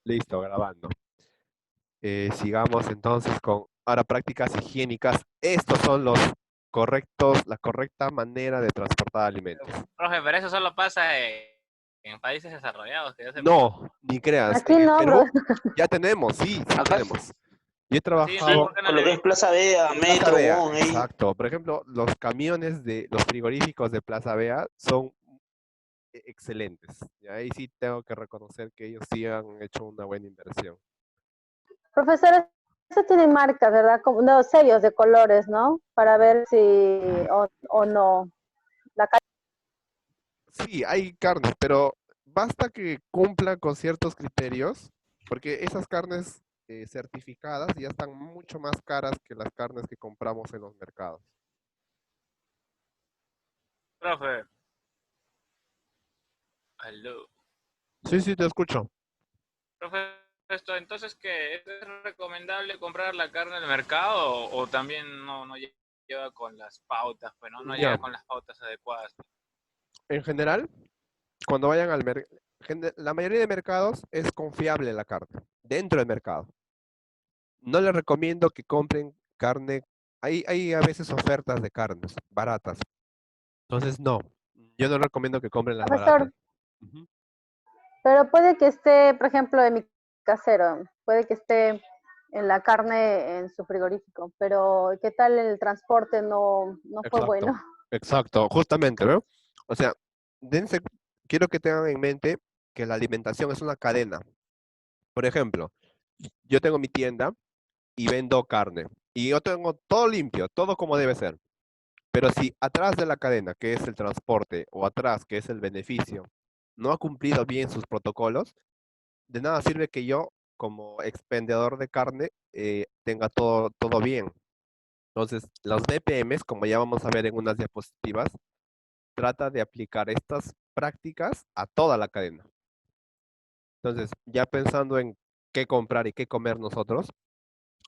Listo, grabando. Sigamos entonces con ahora prácticas higiénicas. Estos son los correctos, la correcta manera de transportar alimentos. Profe, pero eso solo pasa en países desarrollados, que yo sepa. No, ni creas, Aquí en el no, bro. Perú ya tenemos, sí, sí Acá, tenemos. Yo he Sí, entonces, trabajado ¿por qué no con le lo que es vi? Plaza Vea, Plaza Metro, Vea, Bon, ahí. exacto. Por ejemplo, los camiones de los frigoríficos de Plaza Vea son excelentes. Y ahí sí tengo que reconocer que ellos sí han hecho una buena inversión. Profesor, eso tiene marcas, ¿verdad? Como, no, sellos de colores, ¿no? Para ver si o no. La Sí, hay carnes, pero basta que cumplan con ciertos criterios, porque esas carnes certificadas ya están mucho más caras que las carnes que compramos en los mercados. Profe, aló. Sí, sí, te escucho. Profe, entonces, ¿qué? ¿Es recomendable comprar la carne del mercado o también no lleva con las pautas, pues no Ya, llega con las pautas adecuadas? en general, cuando vayan al mercado, la mayoría de mercados es confiable la carne, dentro del mercado. No les recomiendo que compren carne, hay a veces ofertas de carnes baratas, entonces no, yo no recomiendo que compren las baratas. profesor, Ujú. pero puede que esté, por ejemplo, en mi casero, puede que esté en la carne en su frigorífico, pero ¿qué tal el transporte? No fue Exacto, bueno. exacto, justamente, ¿no? O sea, dense, quiero que tengan en mente que la alimentación es una cadena. Por ejemplo, yo tengo mi tienda y vendo carne y yo tengo todo limpio, todo como debe ser. Pero si atrás de la cadena, que es el transporte, o atrás, que es el beneficio, no ha cumplido bien sus protocolos, de nada sirve que yo, como expendedor de carne, tenga todo bien. Entonces, los BPMs, como ya vamos a ver en unas diapositivas, trata de aplicar estas prácticas a toda la cadena. Entonces, ya pensando en qué comprar y qué comer nosotros,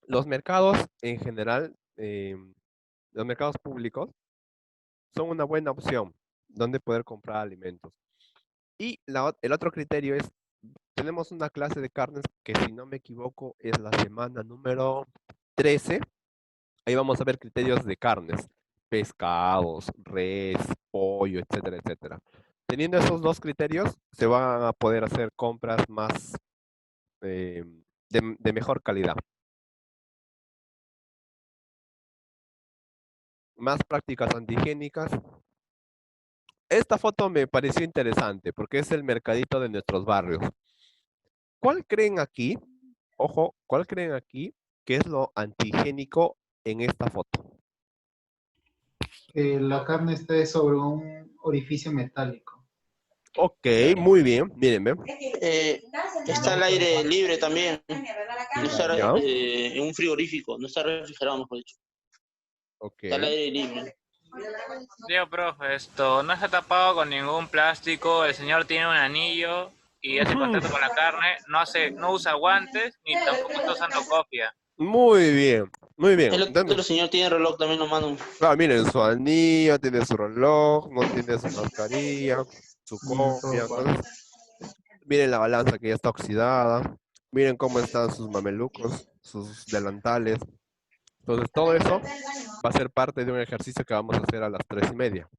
los mercados en general, los mercados públicos, son una buena opción donde poder comprar alimentos. Y el otro criterio es, tenemos una clase de carnes que si no me equivoco es la semana número 13. Ahí vamos a ver criterios de carnes, pescados, res, pollo, etcétera, etcétera. Teniendo esos dos criterios, se van a poder hacer compras más eh, de mejor calidad. Más prácticas antihigiénicas. Esta foto me pareció interesante porque es el mercadito de nuestros barrios. ¿Cuál creen aquí, ojo, cuál creen aquí que es lo antihigiénico en esta foto? Que la carne esté sobre un orificio metálico. Ok, muy bien, miren, ¿ven? Está al aire libre también. No está Ya, en un frigorífico, no está refrigerado, mejor dicho. ok. Está al aire libre. Digo, profe, no está tapado con ningún plástico, el señor tiene un anillo y hace Ujú, contacto con la carne, no usa guantes ni tampoco está usando copia. muy bien, muy bien. El otro señor tiene reloj también, lo mando. Ah, miren, su anillo, tiene su reloj, no tiene su mascarilla, su copia. Todo va. Entonces, miren la balanza que ya está oxidada. Miren cómo están sus mamelucos, sus delantales. Entonces, todo eso va a ser parte de un ejercicio que vamos a hacer a las 3:30.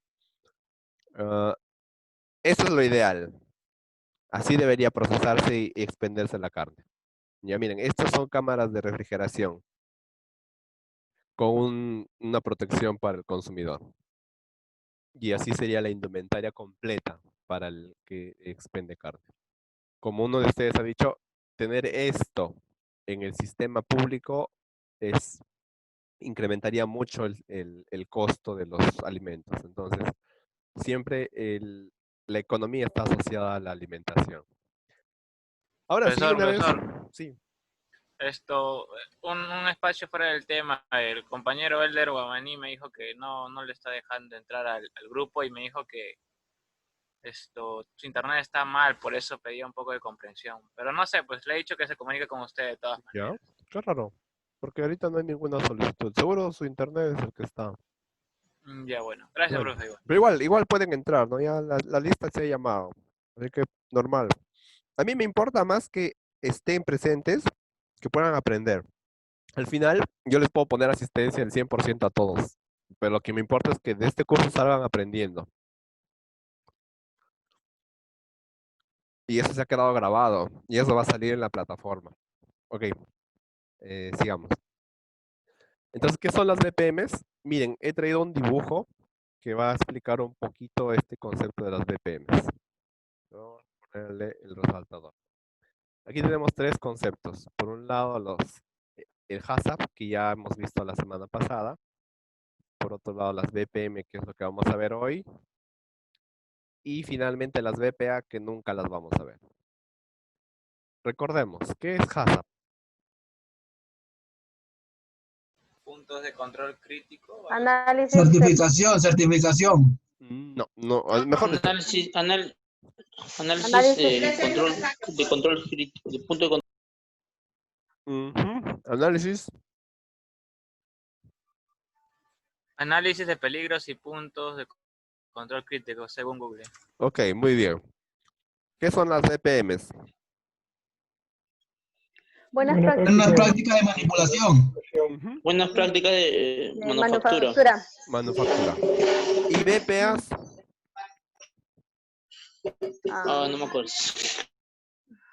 Ah, eso es lo ideal. Así debería procesarse y expenderse la carne. Ya miren, estas son cámaras de refrigeración con una protección para el consumidor. Y así sería la indumentaria completa para el que expende carne. Como uno de ustedes ha dicho, tener esto en el sistema público es, incrementaría mucho el costo de los alimentos. Entonces, siempre la economía está asociada a la alimentación. Ahora sí, una vez, Profesor, sí, esto, un espacio fuera del tema, el compañero Elder Guamaní me dijo que no le está dejando entrar al grupo y me dijo que su internet está mal, por eso pedía un poco de comprensión. Pero no sé, pues le he dicho que se comunique con usted de todas ya, maneras. qué raro, porque ahorita no hay ninguna solicitud. Seguro su internet es el que está. Ya bueno, gracias, Bueno, profe. Igual. pero igual pueden entrar, ¿no? Ya la lista se ha llamado, así que normal. A mí me importa más que estén presentes, que puedan aprender. Al final, yo les puedo poner asistencia del 100% a todos, pero lo que me importa es que de este curso salgan aprendiendo. Y eso se ha quedado grabado, y eso va a salir en la plataforma. Ok, sigamos. Entonces, ¿qué son las BPMs? Miren, he traído un dibujo que va a explicar un poquito este concepto de las BPMs. Vamos a ponerle el resaltador. Aquí tenemos tres conceptos. Por un lado, el HACCP, que ya hemos visto la semana pasada. Por otro lado, las BPM, que es lo que vamos a ver hoy. Y finalmente las BPA, que nunca las vamos a ver. Recordemos, ¿qué es HACCP? Puntos de control crítico. Análisis. Certificación. No, mejor dicho. Análisis Análisis. de control crítico, de punto de control. Análisis. Análisis de peligros y puntos de control crítico, según Google. Ok, muy bien. ¿Qué son las BPMs? Buenas Una prácticas práctica de manipulación. Buenas prácticas de de manufactura. Manufactura. ¿Y BPAs? No me acuerdo.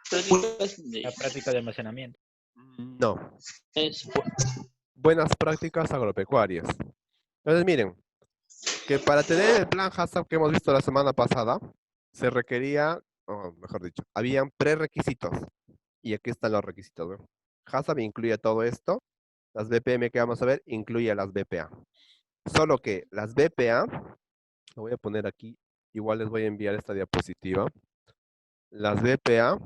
Prácticas de... La práctica de almacenamiento. No. es- Buenas prácticas agropecuarias. Entonces, miren, que para tener el plan HACCP que hemos visto la semana pasada, se requería, o mejor dicho, habían prerequisitos. Y aquí están los requisitos. ¿Ven? HACCP incluye todo esto. Las BPM que vamos a ver incluye las BPA. Solo que las BPA, lo voy a poner aquí, igual les voy a enviar esta diapositiva. Las BPA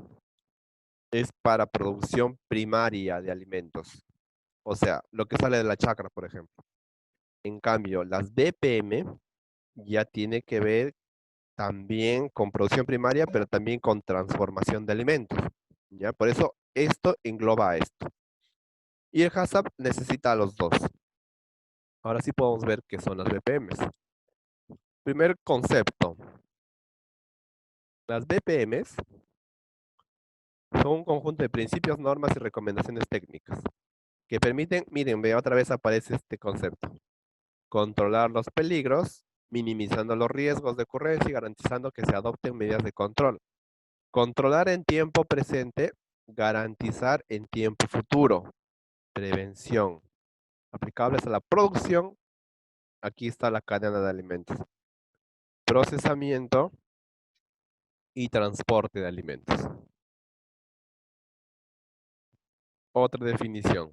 es para producción primaria de alimentos. O sea, lo que sale de la chacra, por ejemplo. En cambio, las BPM ya tiene que ver también con producción primaria, pero también con transformación de alimentos. ¿Ya? Por eso esto engloba a esto. Y el HACCP necesita a los dos. Ahora sí podemos ver qué son las BPMs. Primer concepto. Las BPMs son un conjunto de principios, normas y recomendaciones técnicas que permiten, miren, ve, otra vez aparece este concepto. Controlar los peligros, minimizando los riesgos de ocurrencia y garantizando que se adopten medidas de control. Controlar en tiempo presente, garantizar en tiempo futuro. Prevención. Aplicables a la producción. Aquí está la cadena de alimentos. Procesamiento y transporte de alimentos. Otra definición.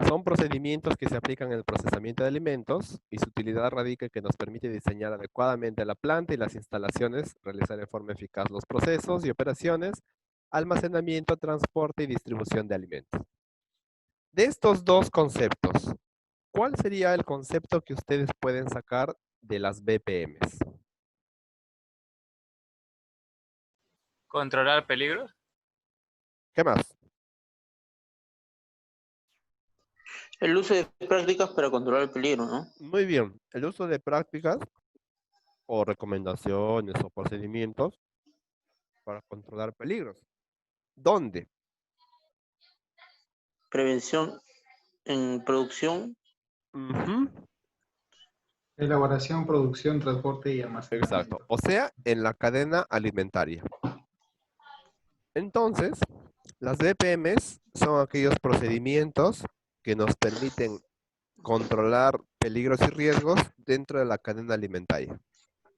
Son procedimientos que se aplican en el procesamiento de alimentos y su utilidad radica en que nos permite diseñar adecuadamente la planta y las instalaciones, realizar de forma eficaz los procesos y operaciones, almacenamiento, transporte y distribución de alimentos. De estos dos conceptos, ¿cuál sería el concepto que ustedes pueden sacar de las BPMs? Controlar peligros. ¿Qué más? el uso de prácticas para controlar el peligro, ¿no? Muy bien. El uso de prácticas o recomendaciones o procedimientos para controlar peligros. ¿Dónde? Prevención en producción. Elaboración, producción, transporte y almacenamiento. Exacto. O sea, en la cadena alimentaria. Entonces, las BPMs son aquellos procedimientos que nos permiten controlar peligros y riesgos dentro de la cadena alimentaria.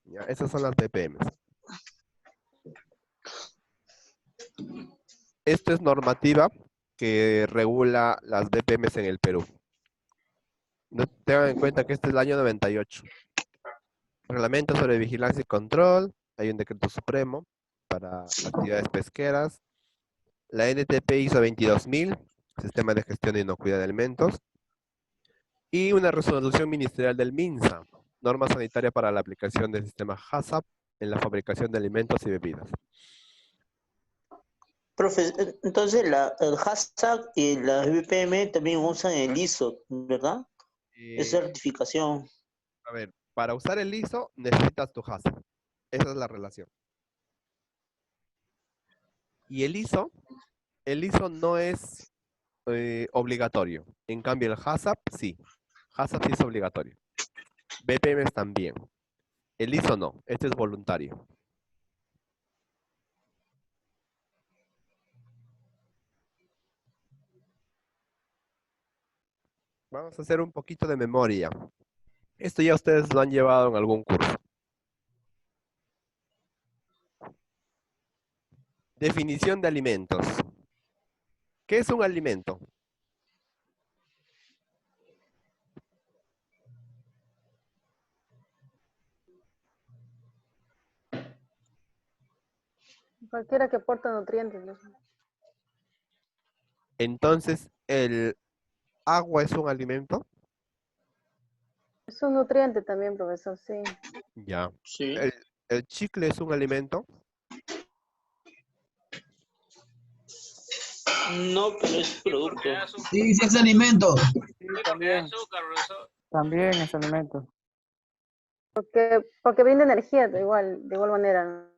¿Ya? Esas son las BPMs. Esto es normativa que regula las BPMs en el Perú. Tengan en cuenta que este es el año 98. Reglamento sobre vigilancia y control. Hay un decreto supremo para actividades pesqueras. La NTP ISO 22000, Sistema de Gestión de Inocuidad de Alimentos. Y una resolución ministerial del MINSA, norma sanitaria para la aplicación del sistema HACCP en la fabricación de alimentos y bebidas. Profe, entonces el hashtag y la BPM también usan el ISO, ¿verdad? Es certificación. A ver, para usar el ISO necesitas tu HACCP. Esa es la relación. Y el ISO El ISO no es obligatorio. En cambio, el HACCP sí. HACCP sí es obligatorio. BPM también. El ISO no. Este es voluntario. Vamos a hacer un poquito de memoria. Esto ya ustedes lo han llevado en algún curso. Definición de alimentos. ¿Qué es un alimento? Cualquiera que aporta nutrientes, ¿no? Entonces, ¿el agua es un alimento? Es un nutriente también, profesor, sí. Ya. Sí. ¿El chicle es un alimento? No, pero es producto. Porque da azúcar. Sí, sí es alimento. Sí, Sí, porque da también, azúcar, profesor. también es alimento. Porque brinda energía de igual manera, ¿no?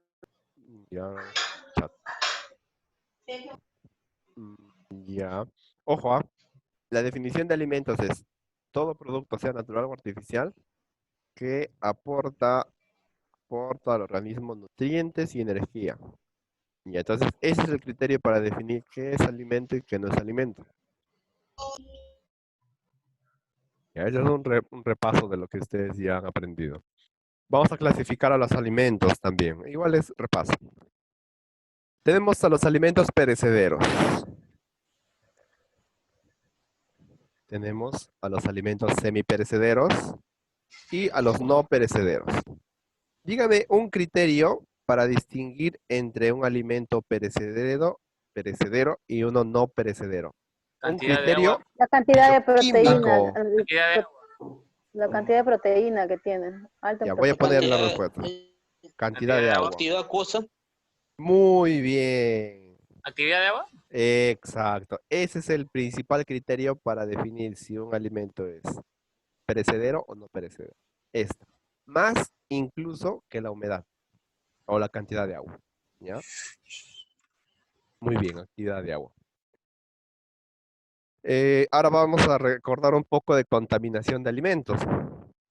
Ya. Chat. Ya. Ojo, la definición de alimentos es todo producto, sea natural o artificial, que aporta al organismo nutrientes y energía. Y entonces, ese es el criterio para definir qué es alimento y qué no es alimento. Ya, ese es un repaso de lo que ustedes ya han aprendido. Vamos a clasificar a los alimentos también. Igual es repaso. Tenemos a los alimentos perecederos. Tenemos a los alimentos semiperecederos y a los no perecederos. Dígame un criterio para distinguir entre un alimento perecedero y uno no perecedero. Un Cantidad de criterio agua. La cantidad de proteína, químico. Cantidad de agua. la cantidad de proteína que tienen. Alta en Ya voy a proteína. poner la Cantidad, respuesta. Cantidad de de agua. actividad acuosa. Muy bien. ¿Actividad de agua? Exacto. Ese es el principal criterio para definir si un alimento es perecedero o no perecedero. Esto. Más incluso que la humedad o la cantidad de agua. ¿Ya? Muy bien, actividad de agua. Ahora vamos a recordar un poco de contaminación de alimentos.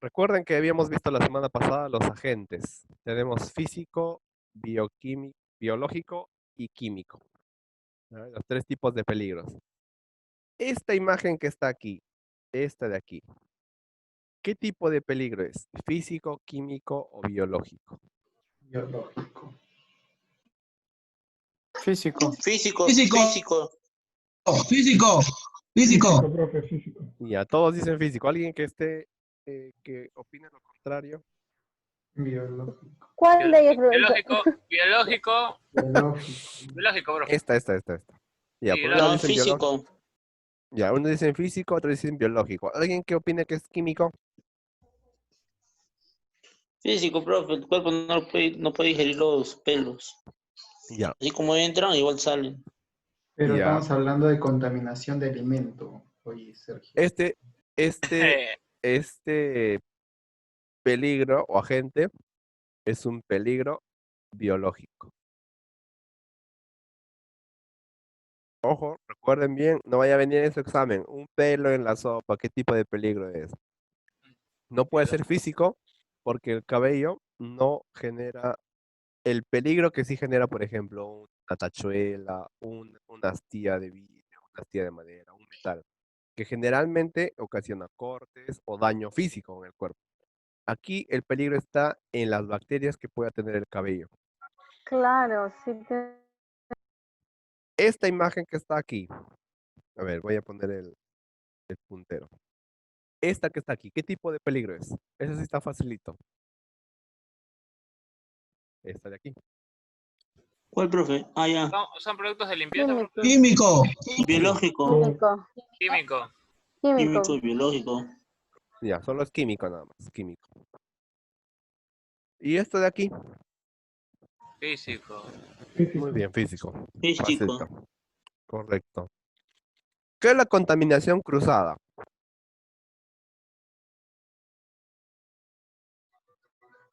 Recuerden que habíamos visto la semana pasada los agentes. Tenemos físico, biológico y químico. ¿No? Los tres tipos de peligros. Esta imagen que está aquí, esta de aquí, ¿qué tipo de peligro es? ¿Físico, químico o biológico? Biológico. Físico. Físico, Físico. físico. Físico. Físico. Profe, físico. Ya, todos dicen físico. ¿Alguien que esté, que opine lo contrario? Biológico. ¿Cuál de ellos, profesor? Biológico, Biológico. bro. Esta. Ya, Sí, por no, uno No, dicen biológico. físico. Ya, uno dice físico, otro dicen biológico. ¿Alguien que opine que es químico? Físico, profe. El cuerpo no puede digerir los pelos. Ya, Así como entran, igual salen. Pero Ya. estamos hablando de contaminación de alimento. Oye, Sergio. Este peligro o agente es un peligro biológico. Ojo, recuerden bien, no vaya a venir en su examen. Un pelo en la sopa, ¿qué tipo de peligro es? No puede ser físico porque el cabello no genera el peligro que sí genera, por ejemplo, una tachuela, una astilla de vidrio, una astilla de madera, un metal, que generalmente ocasiona cortes o daño físico en el cuerpo. Aquí el peligro está en las bacterias que pueda tener el cabello. Claro, sí. Esta imagen que está aquí, a ver, voy a poner el puntero. Esta que está aquí, ¿qué tipo de peligro es? Esa sí está facilito. Esta de aquí. ¿Cuál, profe? Ah, ya. Son productos de limpieza, bro. Químico. Químico. Biológico. Químico. Químico. Químico y biológico. Ya, solo es químico nada más, químico. ¿Y esto de aquí? Físico. Muy bien, físico. Físico. Facilito. Correcto. ¿Qué es la contaminación cruzada?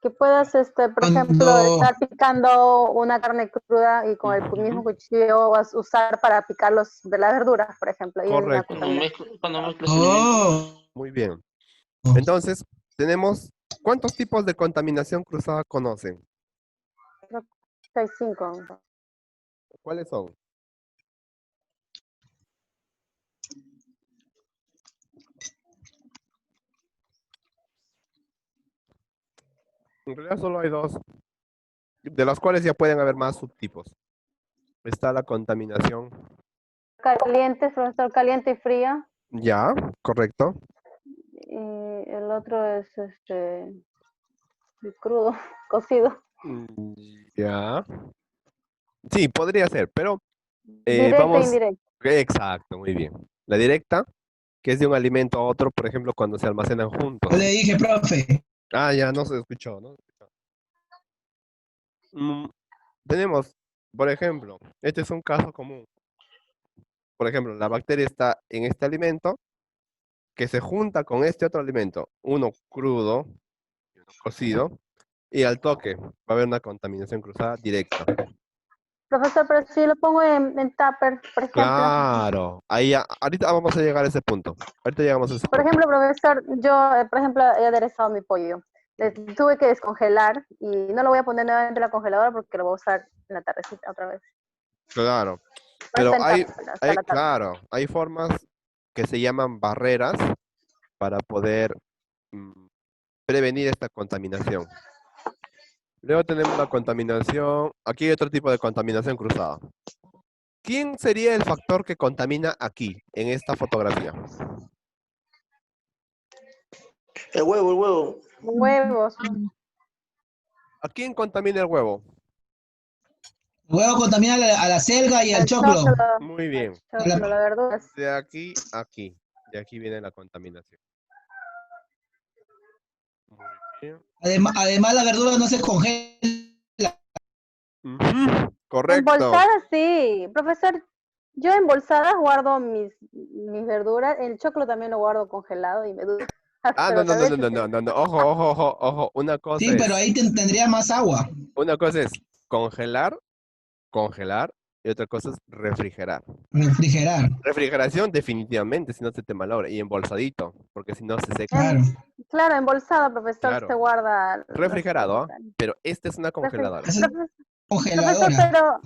Que puedas, por ejemplo, Cuando, estar picando una carne cruda y con el mismo Ujú, cuchillo vas a usar para picar de las verduras, por ejemplo. Ahí hay una correcto, Cuando mezclas alimentos. oh, muy bien. Entonces, tenemos, ¿cuántos tipos de contaminación cruzada conocen? Creo que hay 5. ¿Cuáles son? En realidad solo hay dos, de las cuales ya pueden haber más subtipos. Está la contaminación, Caliente, profesor, caliente y fría. ya, correcto. Y el otro es el crudo, cocido. Mm, ya. Sí, podría ser, pero Directo e vamos, indirecto. exacto, muy bien. La directa, que es de un alimento a otro, por ejemplo, cuando se almacenan juntos. yo le dije, profe, Ah, ya, no se escuchó, ¿no? Mm, tenemos, por ejemplo, este es un caso común. Por ejemplo, la bacteria está en este alimento que se junta con este otro alimento, uno crudo y uno cocido, y al toque va a haber una contaminación cruzada directa. Profesor, pero si lo pongo en tupper, por ejemplo. Claro, ahí ahorita vamos a llegar a ese punto. Ahorita llegamos a ese Por punto. ejemplo, profesor, yo, por ejemplo, he aderezado mi pollo. Le tuve que descongelar y no lo voy a poner nuevamente en la congeladora porque lo voy a usar en la tardecita otra vez. Claro, No está pero en tupper hasta la tarde. claro, hay formas que se llaman barreras para poder prevenir esta contaminación. Luego tenemos la contaminación, aquí hay otro tipo de contaminación cruzada. ¿Quién sería el factor que contamina aquí, en esta fotografía? El huevo, el huevo. Huevos, ¿A quién contamina el huevo? luego contamina a la selga y al el choclo. choclo, Muy bien. A la- las verduras. De aquí a aquí. De aquí viene la contaminación. Muy bien. además, la verdura no se congela. Ujú, correcto. Embolsadas, sí. Profesor, yo embolsadas guardo mis verduras. El choclo también lo guardo congelado y me dura. Ah, no, Pero no, a no, no, veces no, no, no, no. Ojo, ojo, ojo, ojo. Sí, pero ahí tendría más agua. Una cosa es congelar, congelar, y otra cosa es refrigerar. Refrigerar, Refrigeración definitivamente, si no se te malogra. Y embolsadito, porque si no se seca. claro. claro, embolsado, profesor, se Claro. guarda los Refrigerado, ¿ah? vegetales. Pero esta es una congeladora. Esa es Profesor, congeladora. pero,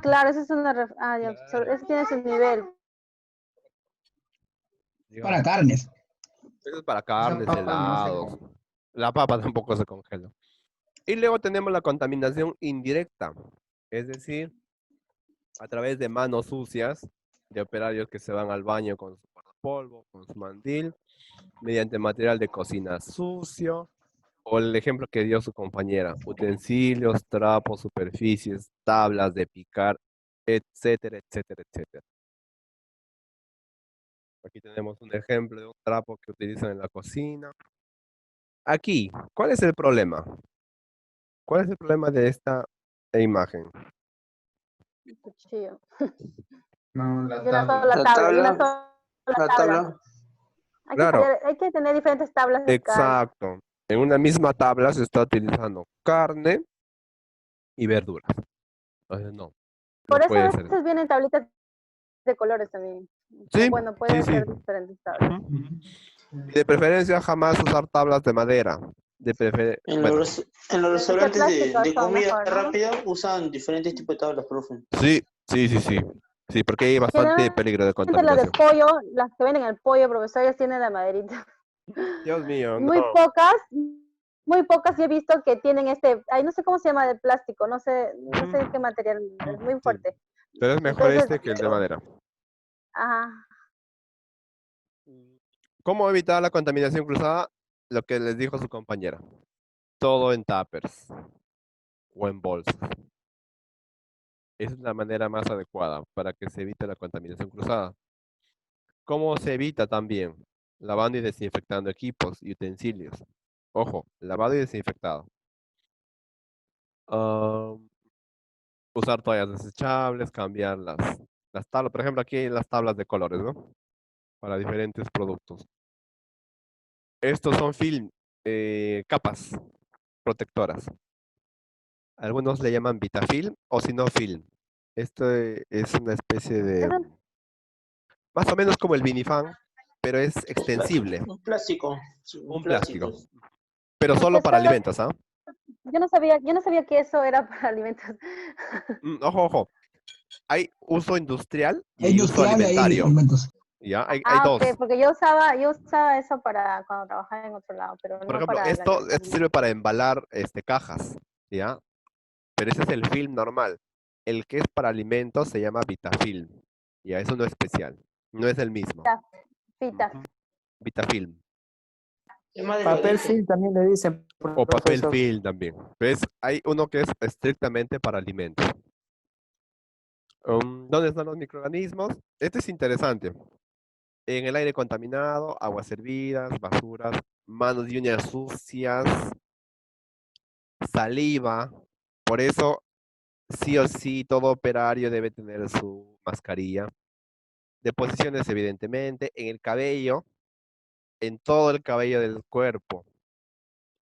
claro, eso es ya, Claro. eso tiene su nivel. Para carnes. Eso es para Esa carnes, papa no se helados. La papa tampoco se congela. Y luego tenemos la contaminación indirecta, es decir, a través de manos sucias de operarios que se van al baño con su polvo, con su mandil, mediante material de cocina sucio, o el ejemplo que dio su compañera, utensilios, trapos, superficies, tablas de picar, etcétera, etcétera, etcétera. Aquí tenemos un ejemplo de un trapo que utilizan en la cocina. Aquí, ¿cuál es el problema? ¿Cuál es el problema de esta imagen? Cuchillo. No, la Y una tabla. sola La tabla, y una tabla, sola la tabla. tabla. Claro, Hay que tener diferentes tablas de cal. exacto. En una misma tabla se está utilizando carne y verduras. Entonces, no, no Por eso a puede ser. veces vienen tablitas de colores también. O Sí, bueno, sí, pueden sí. ser diferentes tablas. Ujú. Y de preferencia jamás usar tablas de madera. Bueno, En los Tienen que ser restaurantes plásticos, de son comida mejor, ¿no? rápida usan diferentes tipos de tablas, profe. sí, sí, sí, sí. Sí, porque hay bastante peligro de Generalmente las de contaminación. pollo, las que venden el pollo, profesor, ellos tienen la maderita. Dios mío, no. Muy pocas sí he visto que tienen ay, no sé cómo se llama de plástico, no sé qué material, es muy Sí, fuerte. pero es mejor Entonces, este que el de madera. ajá, ¿Cómo evitar la contaminación cruzada? Lo que les dijo su compañera. Todo en tuppers o en bolsas. Esa es la manera más adecuada para que se evite la contaminación cruzada. ¿Cómo se evita también? Lavando y desinfectando equipos y utensilios. Ojo, lavado y desinfectado. Ah, usar toallas desechables, cambiar las tablas. Por ejemplo, aquí hay las tablas de colores, ¿no? Para diferentes productos. Estos son capas. protectoras. Algunos le llaman Vitafilm o si no film. Esto es una especie de, Eso, más o menos como el Vinifan, pero es extensible, Un plástico. Sí, un plástico, plástico. pero solo para eso, alimentos, ¿ah? yo no sabía que eso era para alimentos. Ojo, ojo. Hay uso industrial y Es hay uso industrial y hay alimentario. alimentos. ¿Ya? Hay Ah, dos. ok, porque yo usaba eso para cuando trabajaba en otro lado, pero Por no ejemplo, para esto alimentos. sirve para embalar cajas, ¿ya? Pero ese es el film normal. El que es para alimentos se llama Vitafilm. Ya, eso no es especial. No es el mismo. Pita. Ujú. Vitafilm. Es más Papel delgadito. film también le dicen, O papel profesor. film también. ¿Ves? Hay uno que es estrictamente para alimentos. ¿Dónde están los microorganismos? Este es interesante. En el aire contaminado, aguas hervidas, basuras, manos y uñas sucias, saliva. Por eso, sí o sí, todo operario debe tener su mascarilla. Deposiciones, evidentemente, en el cabello, en todo el cabello del cuerpo.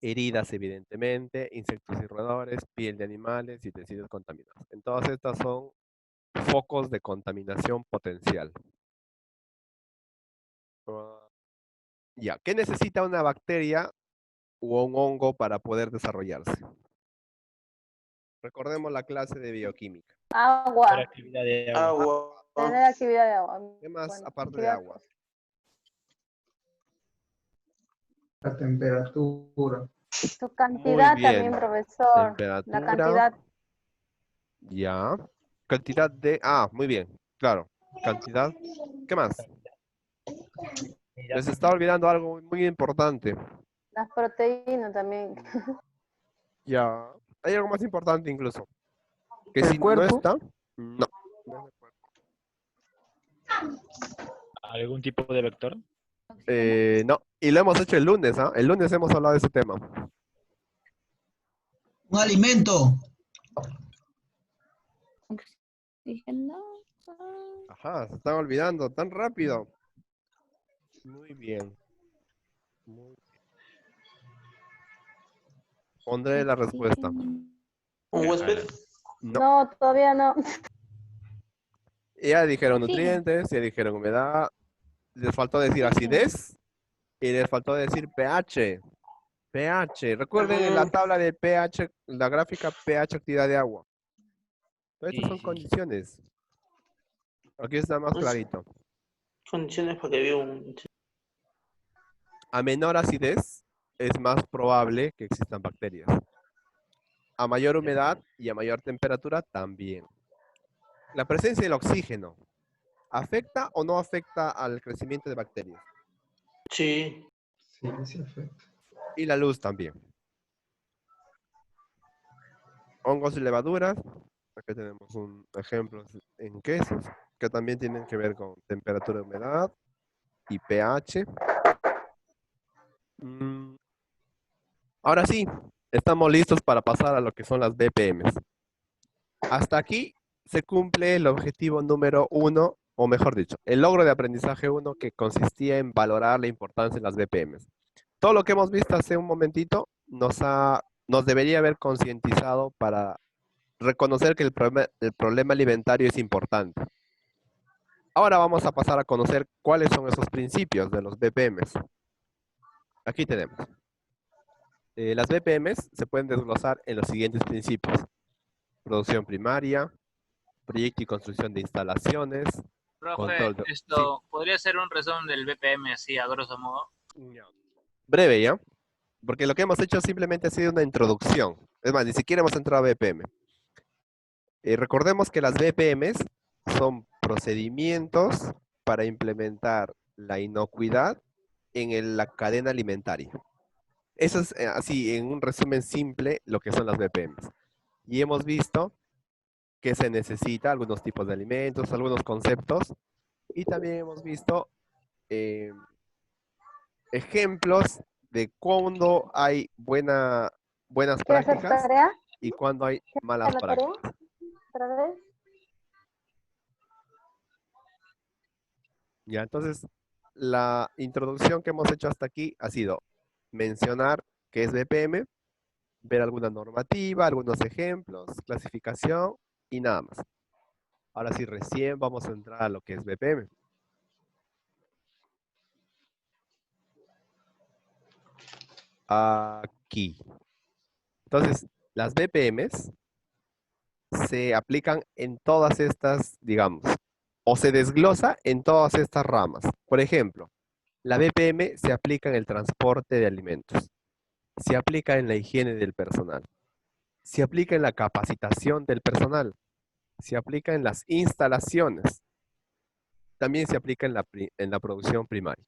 Heridas, evidentemente, insectos y roedores, piel de animales y tejidos contaminados. Entonces, estas son focos de contaminación potencial. Ah, ya, ¿qué necesita una bacteria o un hongo para poder desarrollarse? Recordemos la clase de bioquímica. Para Agua, actividad de agua. Agua. tener actividad de agua. ¿Qué más Bueno, aparte de actividad- agua? La temperatura. Su Muy cantidad también, bien. profesor. La Temperatura. cantidad. Ya. Cantidad de... Ah, muy bien. Claro. Cantidad. ¿Qué más? Mira, Les está olvidando algo muy importante. Las proteínas también. Ya. Hay algo más importante incluso. Que ¿El si no cuerpo? está, no. No es el cuerpo. algún tipo de vector. No. Y lo hemos hecho el lunes, ¿ah? El lunes hemos hablado de ese tema. Un alimento. Ajá, se están olvidando tan rápido. Muy bien. Muy bien. Pondré la respuesta. Un huésped. No. No, todavía no. Ya dijeron nutrientes, ya dijeron humedad. Les faltó decir acidez y les faltó decir pH. pH. Recuerden en la tabla de pH, la gráfica pH actividad de agua. Todas estas son Sí. condiciones. Aquí está más Pues- clarito. Condiciones para que vea un... A menor acidez es más probable que existan bacterias. A mayor humedad y a mayor temperatura también. La presencia del oxígeno, ¿afecta o no afecta al crecimiento de bacterias? Sí. Sí, sí afecta. Y la luz también. Hongos y levaduras. Aquí tenemos un ejemplo en quesos que también tienen que ver con temperatura, humedad y pH. Ahora sí, estamos listos para pasar a lo que son las BPMs. Hasta aquí se cumple el objetivo número 1, o mejor dicho, el logro de aprendizaje 1 que consistía en valorar la importancia de las BPMs. Todo lo que hemos visto hace un momentito nos debería haber concientizado para reconocer que el problema alimentario es importante. Ahora vamos a pasar a conocer cuáles son esos principios de los BPMs. Aquí tenemos. Las BPMs se pueden desglosar en los siguientes principios. Producción primaria, proyecto y construcción de instalaciones. Profe, Control de- esto podría ser un resumen del BPM así a grosso modo. Breve, ¿ya? Porque lo que hemos hecho simplemente ha sido una introducción. Es más, ni siquiera hemos entrado a BPM. Recordemos que las BPMs son procedimientos para implementar la inocuidad en la cadena alimentaria. Eso es así, en un resumen simple, lo que son las BPMs. Y hemos visto que se necesita algunos tipos de alimentos, algunos conceptos, y también hemos visto ejemplos de cuando hay buenas ¿Quieres hacer prácticas tarea? y cuando hay malas ¿Hacer la tarea? prácticas. ¿Otra vez? Ya, entonces, la introducción que hemos hecho hasta aquí ha sido mencionar qué es BPM, ver alguna normativa, algunos ejemplos, clasificación y nada más. Ahora sí, recién vamos a entrar a lo que es BPM. Aquí. Entonces, las BPMs se aplican en todas estas, digamos, o se desglosa en todas estas ramas. Por ejemplo, la BPM se aplica en el transporte de alimentos, se aplica en la higiene del personal, se aplica en la capacitación del personal, se aplica en las instalaciones, también se aplica en la producción primaria.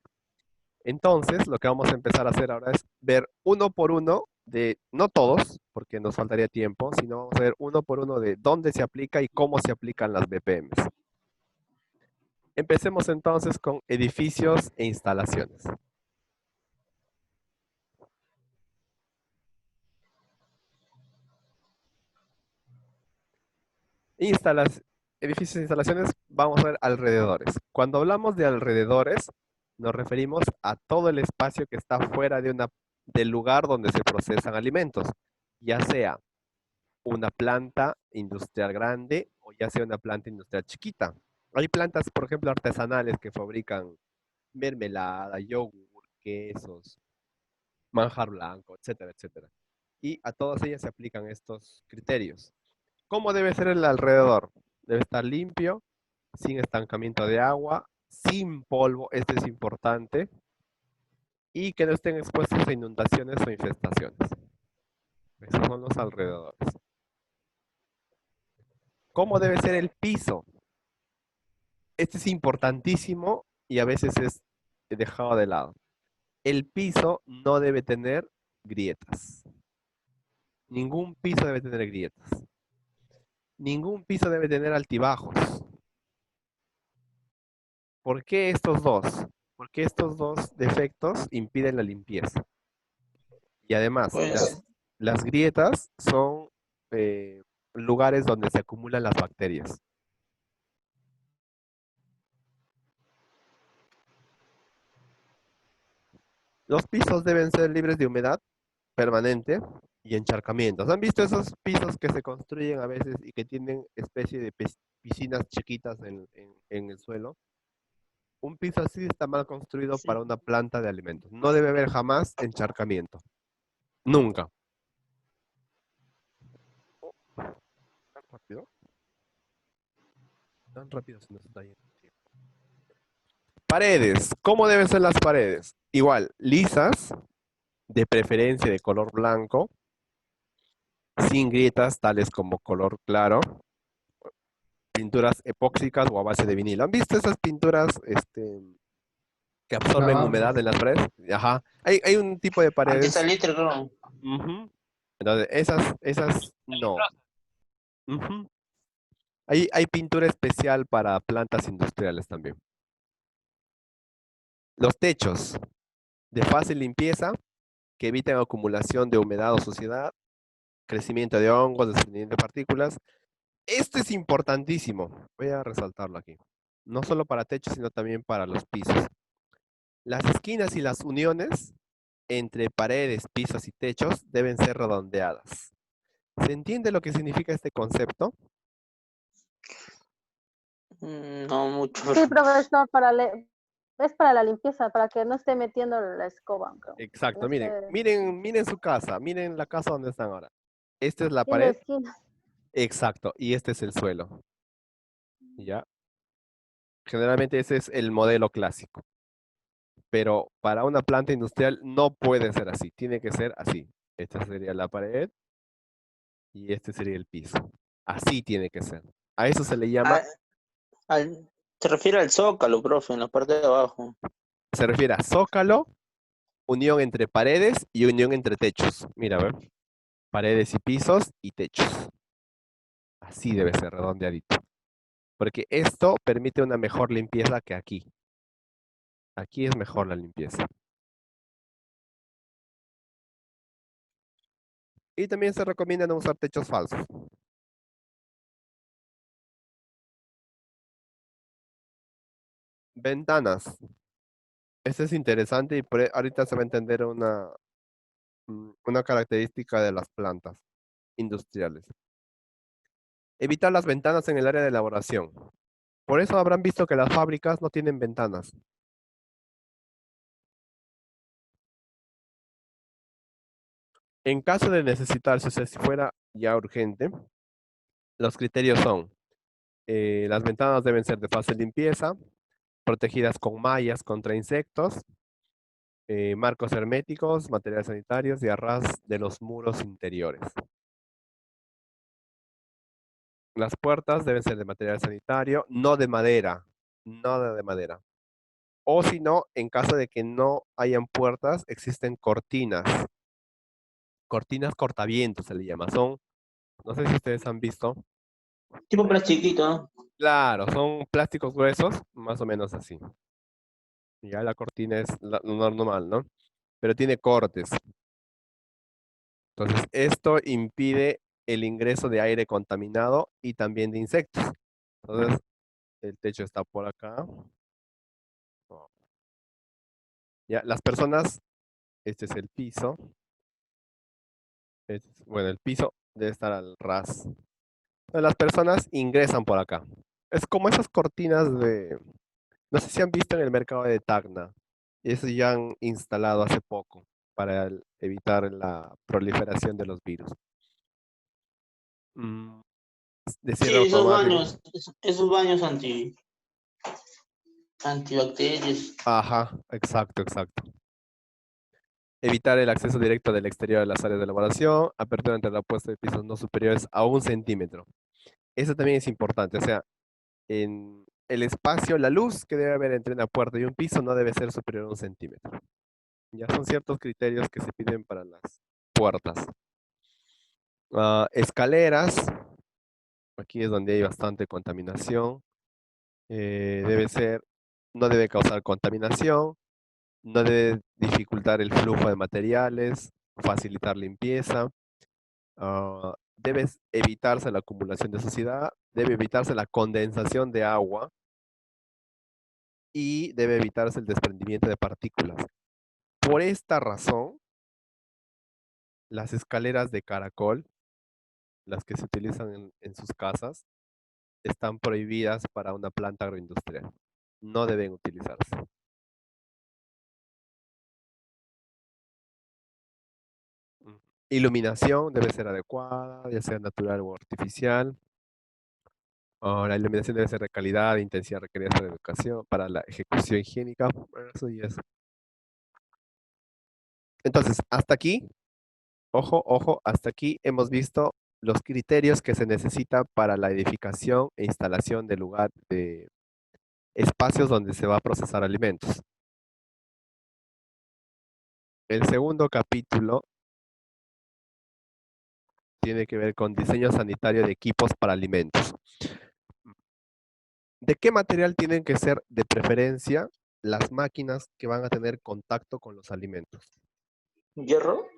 Entonces, lo que vamos a empezar a hacer ahora es ver uno por uno de, no todos, porque nos faltaría tiempo, sino vamos a ver uno por uno de dónde se aplica y cómo se aplican las BPMs. Empecemos entonces con edificios e instalaciones. Edificios e instalaciones, vamos a ver alrededores. Cuando hablamos de alrededores, nos referimos a todo el espacio que está fuera del lugar donde se procesan alimentos, ya sea una planta industrial grande o ya sea una planta industrial chiquita. Hay plantas, por ejemplo, artesanales que fabrican mermelada, yogur, quesos, manjar blanco, etcétera, etcétera. Y a todas ellas se aplican estos criterios. ¿Cómo debe ser el alrededor? Debe estar limpio, sin estancamiento de agua, sin polvo, esto es importante, y que no estén expuestos a inundaciones o infestaciones. Esos son los alrededores. ¿Cómo debe ser el piso? Este es importantísimo y a veces es dejado de lado. El piso no debe tener grietas. Ningún piso debe tener grietas. Ningún piso debe tener altibajos. ¿Por qué estos dos? Porque estos dos defectos impiden la limpieza. Y además, Pues, las grietas son lugares donde se acumulan las bacterias. Los pisos deben ser libres de humedad permanente y encharcamientos. ¿Han visto esos pisos que se construyen a veces y que tienen especie de piscinas chiquitas en el suelo? Un piso así está mal construido para sí. una planta de alimentos. No debe haber jamás encharcamiento. Nunca. ¿Tan rápido? Tan rápido se nos está yendo el tiempo. Paredes. ¿Cómo deben ser las paredes? Igual, lisas, de preferencia de color blanco, sin grietas tales como color claro, pinturas epóxicas o a base de vinilo. ¿Han visto esas pinturas que absorben Lavable. humedad en las paredes? Ajá. Hay un tipo de paredes. Antisalitre, creo. Ujú. Entonces, esas no. Ujú. Hay pintura especial para plantas industriales también. Los techos de fácil limpieza que evitan acumulación de humedad o suciedad, crecimiento de hongos, desprendimiento de partículas. Esto es importantísimo. Voy a resaltarlo aquí. No solo para techos, sino también para los pisos. Las esquinas y las uniones entre paredes, pisos y techos deben ser redondeadas. ¿Se entiende lo que significa este concepto? No mucho. Sí, profesor, es para la limpieza, para que no esté metiendo la escoba, creo. No Exacto, miren, esté miren su casa, miren la casa donde están ahora. Esta es la en la pared, esquina. exacto, y este es el suelo, ¿ya? Generalmente ese es el modelo clásico, pero para una planta industrial no puede ser así, tiene que ser así. Esta sería la pared y este sería el piso. Así tiene que ser. A eso se le llama, Ah, se refiere al zócalo, profe, en la parte de abajo. se refiere a zócalo, unión entre paredes y unión entre techos. Mira, a ver, paredes y pisos y techos. Así debe ser redondeadito. Porque esto permite una mejor limpieza que aquí. Aquí es mejor la limpieza. Y también se recomienda no usar techos falsos. Ventanas. Este es interesante y ahorita se va a entender una característica de las plantas industriales. Evitar las ventanas en el área de elaboración. Por eso habrán visto que las fábricas no tienen ventanas. En caso de necesitarse, o sea, si fuera ya urgente, los criterios son, las ventanas deben ser de fácil limpieza, protegidas con mallas contra insectos, marcos herméticos, materiales sanitarios y a ras de los muros interiores. Las puertas deben ser de material sanitario, no de madera, nada de madera. O si no, en caso de que no hayan puertas, existen cortinas. Cortinas cortavientos se le llama. Son, no sé si ustedes han visto. Tipo plastiquito, ¿no? Claro, son plásticos gruesos, más o menos así. Ya la cortina es lo normal, ¿no? Pero tiene cortes. Entonces, esto impide el ingreso de aire contaminado y también de insectos. Entonces, el techo está por acá. Oh. Ya, las personas, este es el piso. Bueno, el piso debe estar al ras. Entonces, las personas ingresan por acá. Es como esas cortinas de, no sé si han visto en el mercado de Tacna. Eso ya han instalado hace poco para evitar la proliferación de los virus. Mm, de Sí, cierre automático. esos baños antibacterias. Ajá, exacto, exacto. Evitar el acceso directo del exterior a las áreas de elaboración. Apertura entre la puesta de pisos no superiores a 1 centímetro. Eso también es importante. O sea, en el espacio, la luz que debe haber entre una puerta y un piso no debe ser superior a 1 centímetro. Ya son ciertos criterios que se piden para las puertas. Escaleras. Aquí es donde hay bastante contaminación. No debe causar contaminación, no debe dificultar el flujo de materiales, facilitar limpieza. Debe evitarse la acumulación de suciedad, debe evitarse la condensación de agua y debe evitarse el desprendimiento de partículas. Por esta razón, las escaleras de caracol, las que se utilizan en sus casas, están prohibidas para una planta agroindustrial. No deben utilizarse. Iluminación debe ser adecuada, ya sea natural o artificial. La iluminación debe ser de calidad e intensidad requerida para la educación, para la ejecución higiénica. Eso y eso. Entonces, hasta aquí, ojo, ojo, hasta aquí hemos visto los criterios que se necesitan para la edificación e instalación de lugar de espacios donde se va a procesar alimentos. El segundo capítulo tiene que ver con diseño sanitario de equipos para alimentos. ¿De qué material tienen que ser de preferencia las máquinas que van a tener contacto con los alimentos? ¿Hierro?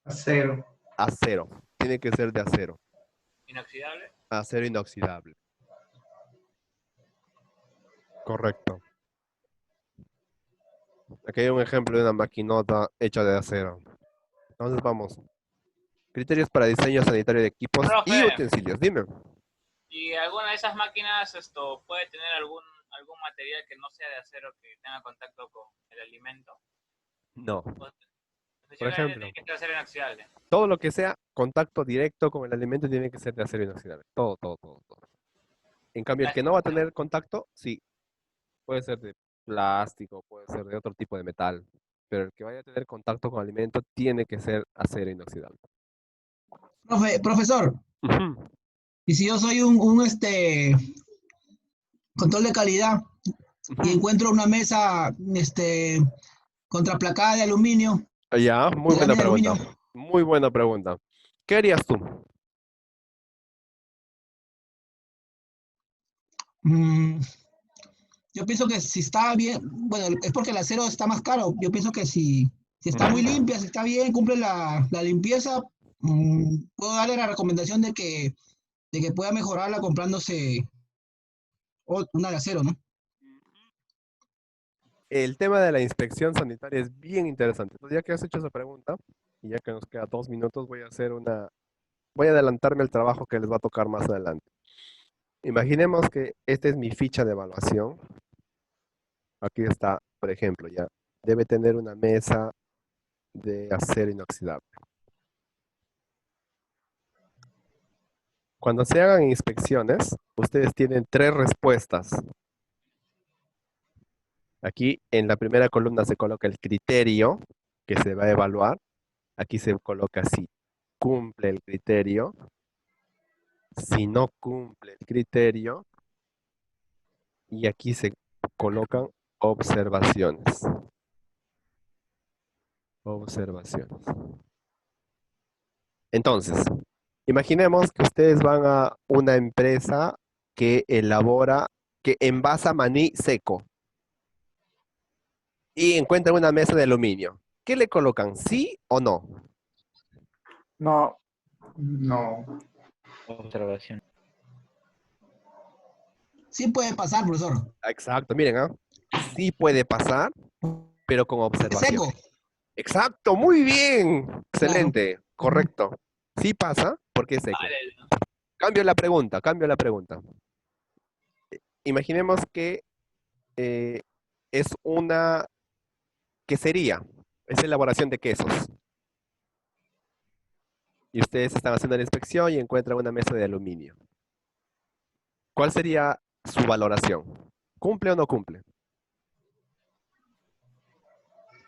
Acero. Acero. Tiene que ser de acero. ¿Inoxidable? Acero inoxidable. Correcto. Aquí hay un ejemplo de una maquinota hecha de acero. Entonces vamos. Criterios para diseño sanitario de equipos y Profe, utensilios. Dime. ¿y alguna de esas máquinas puede tener algún material que no sea de acero que tenga contacto con el alimento? No. Por ejemplo. tiene que ser acero inoxidable. Todo lo que sea contacto directo con el alimento tiene que ser de acero inoxidable. Todo, todo, todo, todo. En cambio, el que no va a tener contacto, sí. Puede ser de plástico, puede ser de otro tipo de metal. Pero el que vaya a tener contacto con el alimento tiene que ser acero inoxidable. Profesor, Ujú. y si yo soy un control de calidad y encuentro una mesa contraplacada de aluminio, Ya, muy de buena lámina de pregunta. aluminio, Muy buena pregunta. ¿Qué harías tú? yo pienso que si está bien, bueno, es porque el acero está más caro. Yo pienso que si está muy limpia, si está bien, cumple la limpieza, puedo darle la recomendación de que pueda mejorarla comprándose una de acero, ¿no? El tema de la inspección sanitaria es bien interesante. Entonces, ya que has hecho esa pregunta, Y ya que nos queda 2 minutos, voy a adelantarme el trabajo que les va a tocar más adelante. Imaginemos que esta es mi ficha de evaluación. Aquí está, por ejemplo, ya debe tener una mesa de acero inoxidable. Cuando se hagan inspecciones, ustedes tienen 3 respuestas. Aquí en la primera columna se coloca el criterio que se va a evaluar. Aquí se coloca si cumple el criterio. Si no cumple el criterio. Y aquí se colocan observaciones. Observaciones. Entonces, imaginemos que ustedes van a una empresa que envasa maní seco y encuentran una mesa de aluminio. ¿Qué le colocan? ¿Sí o no? No, No. observación. Sí puede pasar, profesor. Exacto, miren, ¿ah? Sí puede pasar, pero con Es observación. seco. Exacto, muy bien. Excelente, correcto. Sí pasa porque es seco. Cambio la pregunta. Imaginemos que es una quesería, es elaboración de quesos. Y ustedes están haciendo la inspección y encuentran una mesa de aluminio. ¿Cuál sería su valoración? ¿Cumple o no cumple?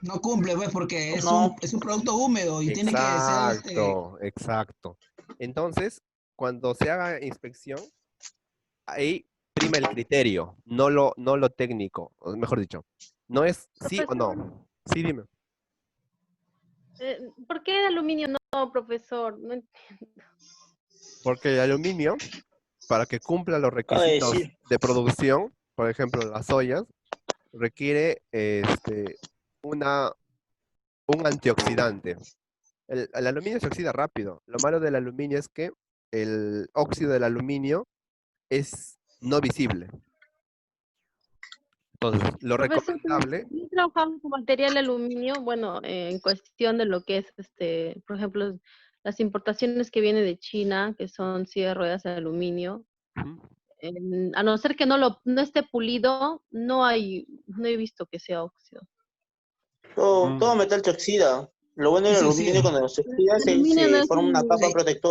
No cumple, pues, porque No. es un producto húmedo y tiene que ser Exacto. Entonces, cuando se haga inspección, ahí prima el criterio, no lo técnico, o mejor dicho. No es sí o no. Sí, dime. ¿Por qué de aluminio no, profesor? No entiendo. Porque el aluminio, para que cumpla los requisitos decir. de producción, por ejemplo, las ollas, requiere un antioxidante. El aluminio se oxida rápido. Lo malo del aluminio es que el óxido del aluminio es no visible. Entonces, lo Profesor, recomendable, yo trabajaba con material aluminio, bueno, en cuestión de lo que es, por ejemplo, las importaciones que vienen de China, que son silla de ruedas de aluminio, a no ser que no esté pulido, no he visto que sea óxido. Todo metal se oxida. Lo bueno del se aluminio oxida. cuando se oxida El aluminio no se es forma una capa un- protectora.